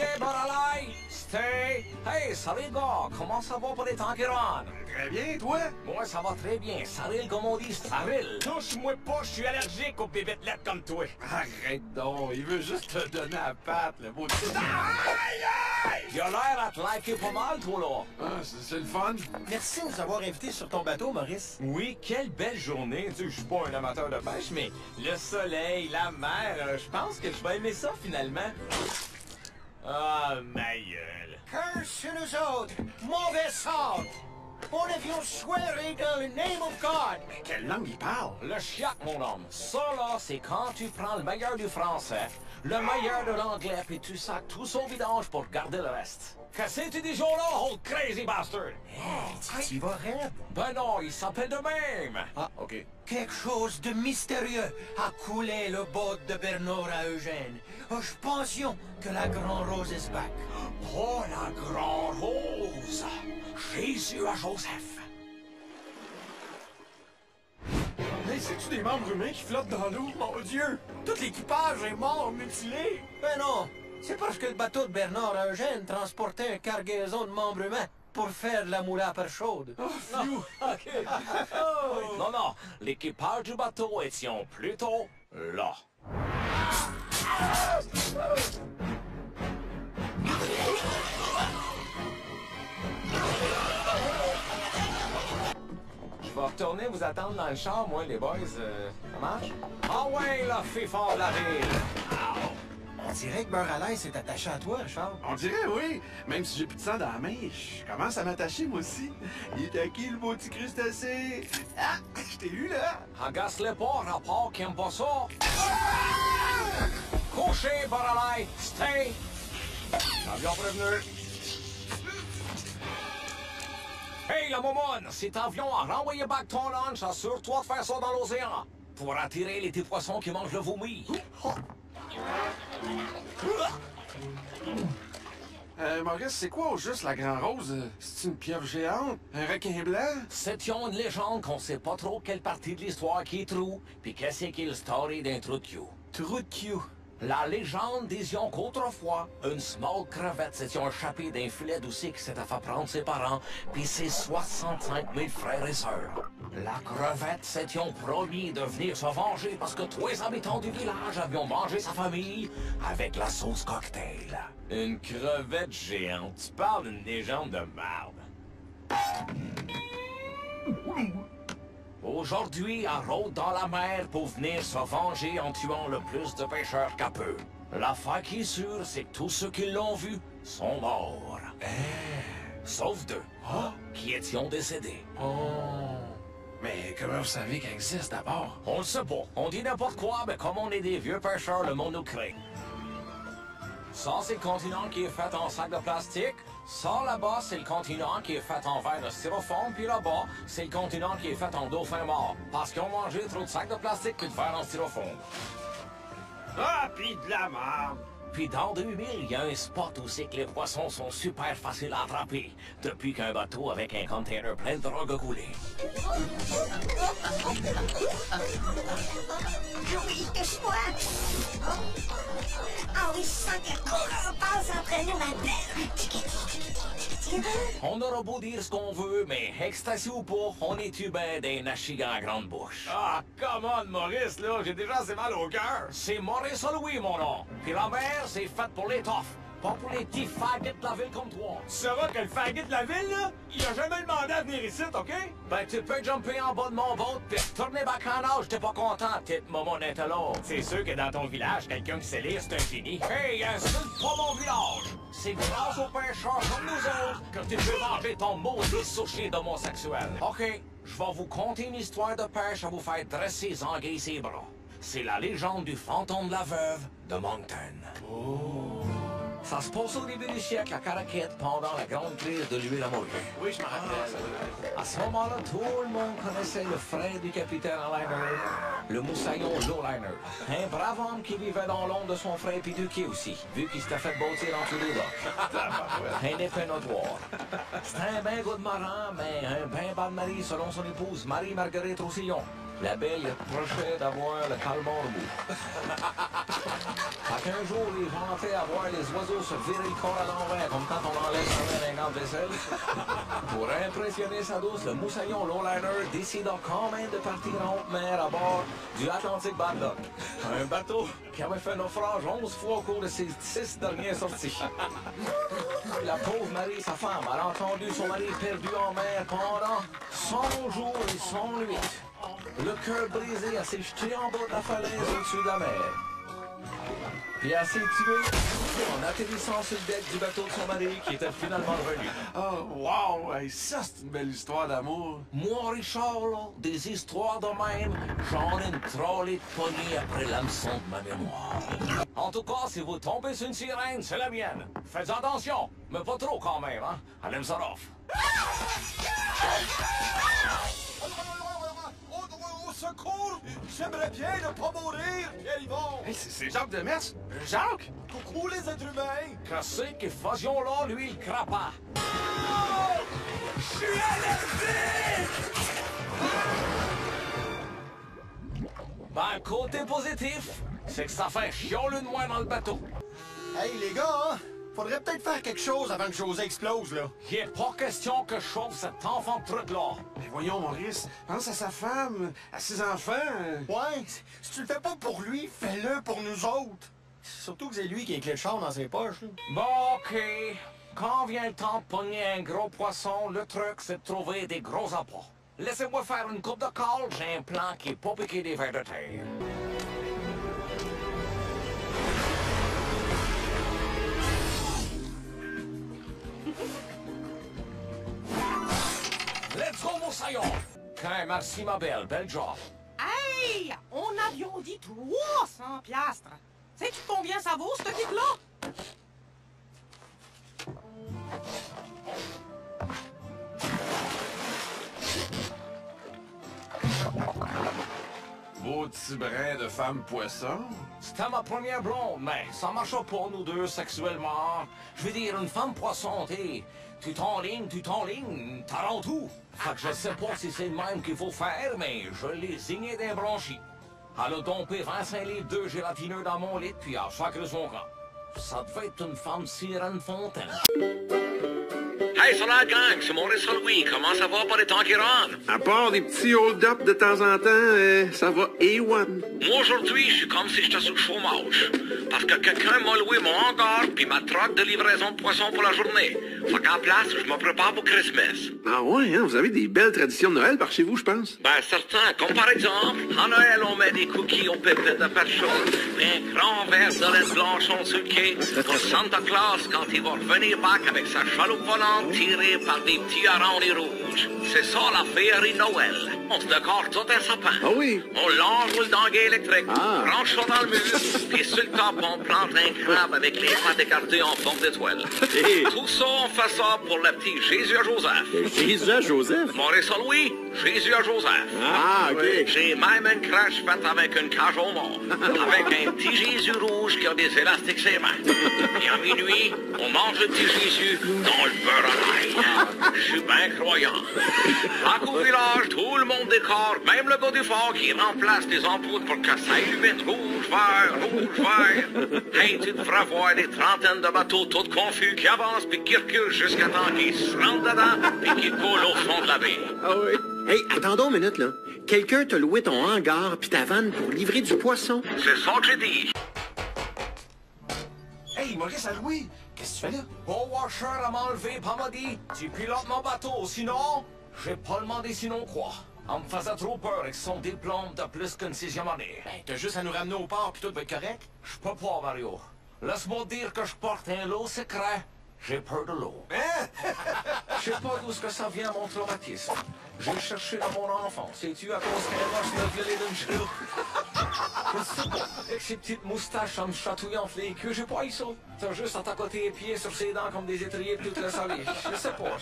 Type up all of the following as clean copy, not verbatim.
bien, Baralay? Stay! Hey, salut gars, comment ça va pour les temps qui rentrent? Très bien, toi? Moi, ça va très bien. Saril, comme on dit, Saril. Touche-moi pas, je suis allergique aux bébêtes lettres comme toi. Arrête donc, il veut juste te donner la patte, le beau petit... Aïe, aïe! Il a l'air à te liker pas mal, toi, là. Ah, c'est le fun. Merci de nous avoir invités sur ton bateau, Maurice. Oui, quelle belle journée. Tu sais, je suis pas un amateur de pêche, mais le soleil, la mer, je pense que je vais aimer ça finalement. Ah, ma gueule. Curse sur nous autres, mauvais sort! On avions soiré dans le name of God! Mais quelle langue il parle? Le chiac, mon homme. Ça, là, c'est quand tu prends le meilleur du français, le meilleur de l'anglais, puis tu sacs tout son vidange pour garder le reste. Qu'est-ce que tu dis, là, old crazy bastard? Hey, tu vas raide? Ben non, il s'appelle de même. Ah, OK. Quelque chose de mystérieux a coulé le boat de Bernard à Eugène. Je pensions que la Grande Rose est back. Oh, la grande rose! Jésus à Joseph! Hey, c'est-tu des membres humains qui flottent dans l'eau? Mon Dieu! Tout l'équipage est mort, mutilé. Ben non, c'est parce que le bateau de Bernard à Eugène transportait une cargaison de membres humains pour faire de la moule à perche chaude. Oh, phew! OK. Non, non, l'équipage du bateau étions plutôt là. Je vais retourner vous attendre dans le char, moi, les boys. Ça marche? Ah ouais, la fille fort de la ville! On dirait que Beurre à l'ail s'est attaché à toi, Richard. On dirait, oui. Même si j'ai plus de sang dans la main, je commence à m'attacher, moi aussi. Il est à qui, le beau petit crustacé? Ah! Je t'ai eu, là! Agace-le pas, rapport qui aime pas ça! Couché, Baralay! Stay! Avion prévenu! Hey, la momone! Cet avion a renvoyé back ton lunch, assure-toi de faire ça dans l'océan! Pour attirer les petits poissons qui mangent le vomi! Maurice, c'est quoi au juste la Grande Rose? C'est une pieuvre géante? Un requin blanc? C'était une légende qu'on sait pas trop quelle partie de l'histoire qui est true, puis qu'est-ce qui est le story d'un trou de cul. Trou de cul. La légende disait qu'autrefois, une small crevette s'était échappée d'un filet d'oussi qui s'était fait prendre ses parents, puis ses 65 000 frères et sœurs. La crevette s'était promis de venir se venger parce que tous les habitants du village avaient mangé sa famille avec la sauce cocktail. Une crevette géante. Tu parles d'une légende de merde. Aujourd'hui, elle rôde dans la mer pour venir se venger en tuant le plus de pêcheurs qu'elle peut. L'affaire qui est sûre, c'est que tous ceux qui l'ont vu sont morts. Sauf deux, qui étions décédés. Mais comment vous savez qu'elle existe d'abord? On le sait pas. On dit n'importe quoi, mais comme on est des vieux pêcheurs, le monde nous crée. Ça, c'est le continent qui est fait en sac de plastique. Ça, là-bas, c'est le continent qui est fait en verre de styrofoam. Puis là-bas, c'est le continent qui est fait en dauphin mort. Parce qu'ils ont mangé trop de sacs de plastique puis de verre en styrofoam. Ah, pis de la merde! Puis dans 2000, il y a un spot où c'est que les poissons sont super faciles à attraper. Depuis qu'un bateau avec un container plein de drogue a coulé. Oui, touche-moi! Ah oui, je sens que on passe entre nous maintenant! On aura beau dire ce qu'on veut, mais ecstasy ou pas, on est-tu ben des nachigans à grande bouche. Ah, come on, Maurice, là, j'ai déjà assez mal au cœur. C'est Maurice Louis, mon nom. Puis la mer, c'est fait pour les toughs, pas pour les petits faggots de la ville comme toi. Tu sauras que le faggot de la ville, là, il a jamais demandé à venir ici, OK? Ben, tu peux jumper en bas de mon boat pis retourner back en âge, t'es pas content, petite maman là. C'est sûr que dans ton village, quelqu'un qui sait lire, c'est un génie. Hey, insulte pas mon village! C'est grâce aux pêcheurs comme nous autres que tu peux manger ton maudit sushi d'homosexuel. OK, je vais vous conter une histoire de pêche à vous faire dresser les anguilles ses bras. C'est la légende du fantôme de la veuve de Moncton. Ça se passe au début du siècle à Caraquette pendant la grande crise de l'huile à mourir. Oui, je me rappelle. À ce moment-là, tout le monde connaissait le frère du capitaine Liner, le moussaillon Lowliner. Un brave homme qui vivait dans l'ombre de son frère puis du quai aussi, vu qu'il s'était fait bâtir dans tous les docks. Un épais notoire. C'était un ben gars de marin, mais un ben bas de mari selon son épouse Marie-Marguerite Roussillon. La belle est prochaine d'avoir le calmar mou. Fait qu'un jour, les gens rentraient à voir les oiseaux se virer le corps à l'envers, comme quand on enlève son verre d'un vaisselle. Pour impressionner sa douce, le moussaillon lowliner décida quand même de partir en haute mer à bord du Atlantic Bad Luck. Un bateau qui avait fait naufrage 11 fois au cours de ses 6 dernières sorties. La pauvre Marie, sa femme, a entendu son mari perdu en mer pendant 100 jours et 100 nuits. Le cœur brisé, elle s'est jetée en bas de la falaise au-dessus de la mer. Puis elle s'est tuée en atterrissant sur le deck du bateau de son mari qui était finalement revenu. Oh, wow! Hey, ça, c'est une belle histoire d'amour. Moi, Richard, là, des histoires de même, j'en ai une trollée de poignée après l'hameçon de ma mémoire. En tout cas, si vous tombez sur une sirène, c'est la mienne. Faites attention, mais pas trop quand même, hein? Elle aime ça rough. Au secours! J'aimerais bien ne pas mourir! Pierre Yvon! Hey, c'est Jacques Demers? Jacques? Coucou les êtres humains! Qu'est-ce que faisions là, lui, il crapa? Je suis allergique! Ben, côté positif, c'est que ça fait chiole de moins dans le bateau. Hey les gars, hein? Faudrait peut-être faire quelque chose avant que José explose, là. Il n'est pas question que je chauffe cet enfant de truc-là. Mais voyons, Maurice, pense à sa femme, à ses enfants. Ouais, si tu le fais pas pour lui, fais-le pour nous autres. Surtout que c'est lui qui a les clés de char dans ses poches, là. Bon, OK. Quand vient le temps de pogner un gros poisson, le truc, c'est de trouver des gros appâts. Laissez-moi faire une coupe de colle, j'ai un plan qui est pas piqué des vers de terre. Let's go, moussaillon! Okay, merci, ma belle. Bel job. Hey! On avions dit 300 piastres. Sais-tu combien ça vaut, ce kit-là? Beau petit brin de femme poisson. C'était ma première blonde, mais ça marcha pas, nous deux, sexuellement. Je veux dire, une femme poisson, tu t'enlignes, t'as rend tout. Fait que je sais pas si c'est le même qu'il faut faire, mais je l'ai signé d'un branchi. Elle a dompé 25 livres de gélatineux dans mon lit, puis à chaque son camp. Ça devait être une femme sirène fontaine. Hey, salut la gang, c'est Maurice Louis. Comment ça va pour les temps qui rentrent? À part des petits hold-up de temps en temps, ça va A1. Moi, aujourd'hui, je suis comme si j'étais sous le chômage. Parce que quelqu'un m'a loué mon hangar puis ma troque de livraison de poissons pour la journée. Fait qu'en place, je me prépare pour Christmas. Ah ouais, hein, vous avez des belles traditions de Noël par chez vous, je pense. Ben, certains. Comme par exemple, en Noël, on met des cookies aux pépites de perchon, un grand verre de lait blanchon sur le quai, pour Santa Claus quand il va revenir back avec sa chaloupe volante tirée par des petits harengs rouges. C'est ça la féerie Noël. On se décore tout un sapin. Ah oui? On l'enroule dans le guet électrique, Ah. branche ça dans le mur, puis sur le top, on plante un crabe avec les pattes écartées en forme d'étoile. Hey. Tout ça, on fait ça pour le petit Jésus à Joseph. Jésus à Joseph? Maurice Louis, Jésus à Joseph. Ah, OK. J'ai même une crèche faite avec une cage au mort, avec un petit Jésus rouge qui a des élastiques ses mains. Et à minuit, on mange le petit Jésus dans le beurre à l'ail. Je suis bien croyant. À qu'au village, tout le monde décore, même le gars du fort qui remplace les ampoules pour que ça illumine rouge, vert. Hey, tu devrais voir des trentaines de bateaux tout confus qui avancent puis qui reculent jusqu'à temps qu'ils se rentrent dedans puis qu'ils coulent au fond de la baie. Ah oui. Hey, attendons une minute, là. Quelqu'un t'a loué ton hangar puis ta vanne pour livrer du poisson. C'est ça que j'ai dit. Hey, Maurice à Louis, qu'est-ce que tu fais là? Bon washer à m'enlever, pas m'a dit. Tu pilotes mon bateau, sinon, j'ai pas demandé sinon quoi. On me faisait trop peur avec son diplôme de plus qu'une 6e année. Ben, t'as juste à nous ramener au port puis tout va être correct. Je peux pas, Mario. Laisse-moi dire que je porte un lot secret. J'ai peur de l'eau. Je sais pas d'où ce que ça vient, mon traumatisme. J'ai cherché dans mon enfance. Sais-tu à cause qu'un roche me violé d'une chaloupe? Je sais pas. Avec ses petites moustaches en me chatouillant entre les queues, j'ai pas eu ça. T'as juste à t'accoter les pieds sur ses dents comme des étriers pis tout le salé. Je sais pas.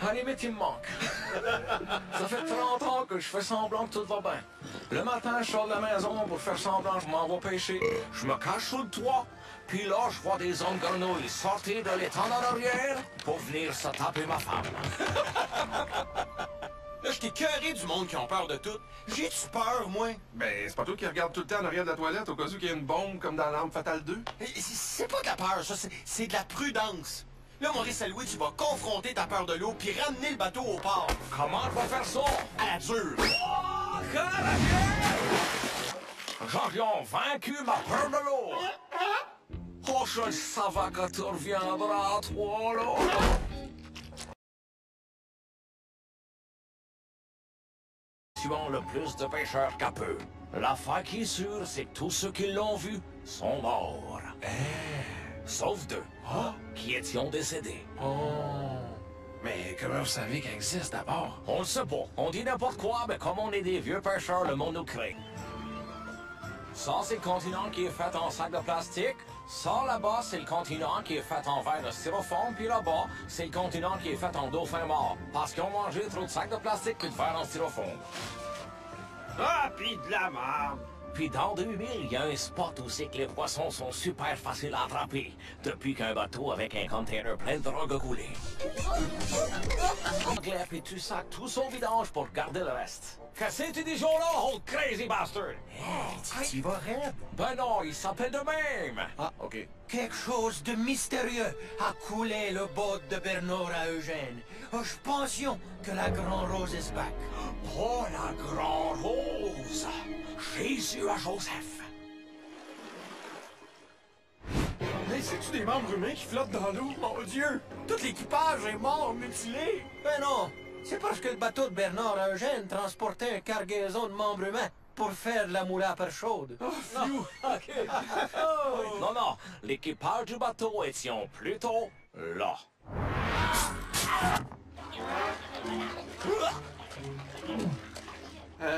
À la limite, il me manque. Ça fait 30 ans que je fais semblant que tout va bien. Le matin, je sors de la maison pour faire semblant que je m'en vais pêcher. Je me cache sous le toit. Puis là, je vois des hommes grenouilles sortir de l'étang en arrière pour venir se taper ma femme. Là, je t'ai cœuré du monde qui ont peur de tout. J'ai-tu peur, moi? Ben, c'est pas toi qui regarde tout le temps en arrière de la toilette au cas où il y a une bombe comme dans l'Arme Fatale 2? C'est pas de la peur, ça. C'est de la prudence. Là, Maurice Alouet, tu vas confronter ta peur de l'eau puis ramener le bateau au port. Comment on va faire ça? À la dure. Oh, j'en ai vaincu ma peur de l'eau. Oh, je savais que tu reviendras, toi, là. Tuant le plus de pêcheurs qu'à peu. L'affaire qui est sûre, c'est que tous ceux qui l'ont vu sont morts. Sauf deux, qui étions décédés. Mais comment vous savez qu'elle existe d'abord? On le sait pas. On dit n'importe quoi, mais comme on est des vieux pêcheurs, le monde nous crée. Ça, c'est le continent qui est fait en sac de plastique. Ça, là-bas, c'est le continent qui est fait en verre de styrofoam. Puis là-bas, c'est le continent qui est fait en dauphin mort. Parce qu'ils ont mangé trop de sacs de plastique puis de verre en styrofoam. Ah, pis de la merde! Puis dans 2000, il y a un spot où c'est que les poissons sont super faciles à attraper. Depuis qu'un bateau avec un container plein de drogue a coulé. Anglais, puis tu sacs tout son vidange pour garder le reste. Qu'est-ce que tu dis, là, old crazy bastard? Tu vas raide. Ben non, il s'appelle de même. Ah, OK. Quelque chose de mystérieux a coulé le boat de Bernard à Eugène. Je pensions que la Grande Rose est back. Oh, la Grande Rose! Jésus à Joseph! Hey, c'est-tu des membres humains qui flottent dans l'eau? Mon Dieu! Tout l'équipage est mort, mutilé! Ben non! C'est parce que le bateau de Bernard à Eugène transportait une cargaison de membres humains pour faire de la moule à perche chaude. Non, non, l'équipage du bateau étions plutôt là.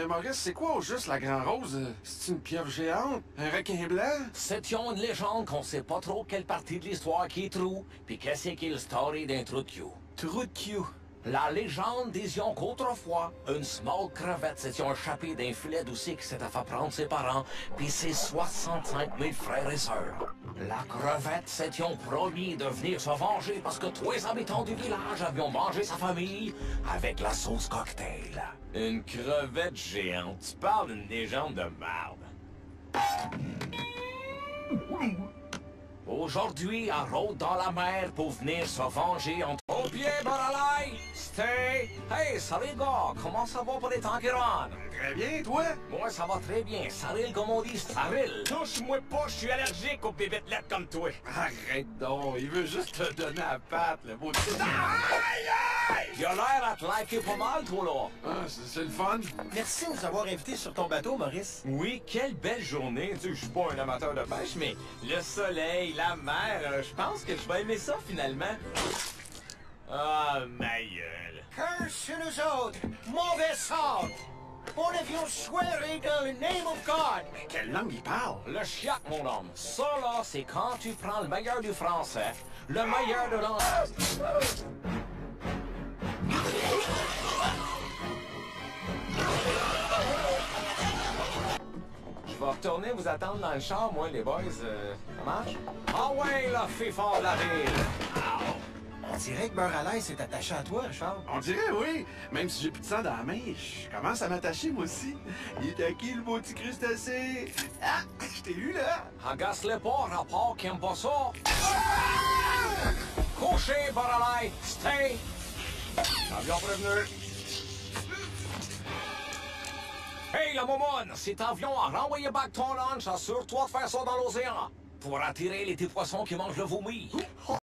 Maurice, c'est quoi au juste la Grande Rose? C'est une pieuvre géante? Un requin blanc? C'était une légende qu'on sait pas trop quelle partie de l'histoire qui est true, puis qu'est-ce qui est le story d'un trou de cul. Trou de cul. La légende disait qu'autrefois, une small crevette s'était échappée d'un filet d'oussi qui s'était fait prendre ses parents, puis ses 65 000 frères et sœurs. La crevette s'était promis de venir se venger parce que tous les habitants du village avaient mangé sa famille avec la sauce cocktail. Une crevette géante. Tu parles d'une légende de merde. Aujourd'hui, elle rôde dans la mer pour venir se venger entre... Au pied, Baralai! Stay! Hey, salut gars! Comment ça va pour les temps qui rentrent? Très bien, toi? Moi, ça va très bien. Saril, comme on dit, Saril. Touche-moi pas, je suis allergique aux bébêtes lettres comme toi. Arrête donc, il veut juste te donner la patte, le beau petit... Il a l'air à te liker pas mal, toi, là. Ah, c'est le fun. Merci de nous avoir invités sur ton bateau, Maurice. Oui, quelle belle journée. Tu sais, je suis pas un amateur de pêche, mais le soleil, la mer, je pense que je vais aimer ça finalement. Ah, ma gueule. Curse sur nous autres! Mauvais sort! On avions swearé dans le name of God! Mais quelle langue il parle? Le chiac, mon homme. Ça, là, c'est quand tu prends le meilleur du français, le meilleur de l'anglais. Je vais retourner vous attendre dans le char, moi, les boys. Ça marche? Ah ouais, la fille fort de la ville. On dirait que Beurre à l'ail s'est attaché à toi, Richard. On dirait, oui. Même si j'ai plus de sang dans la main, je commence à m'attacher, moi aussi. Il est à qui, le beau petit crustacé? Ah, je t'ai eu, là. Agace-les pas, rapport qui aime pas ça. Couché, Baralai. Stay. Avion prévenu. Hey, la momone, cet avion a renvoyé back ton lunch, assure-toi de faire ça dans l'océan. Pour attirer les petits poissons qui mangent le vomi.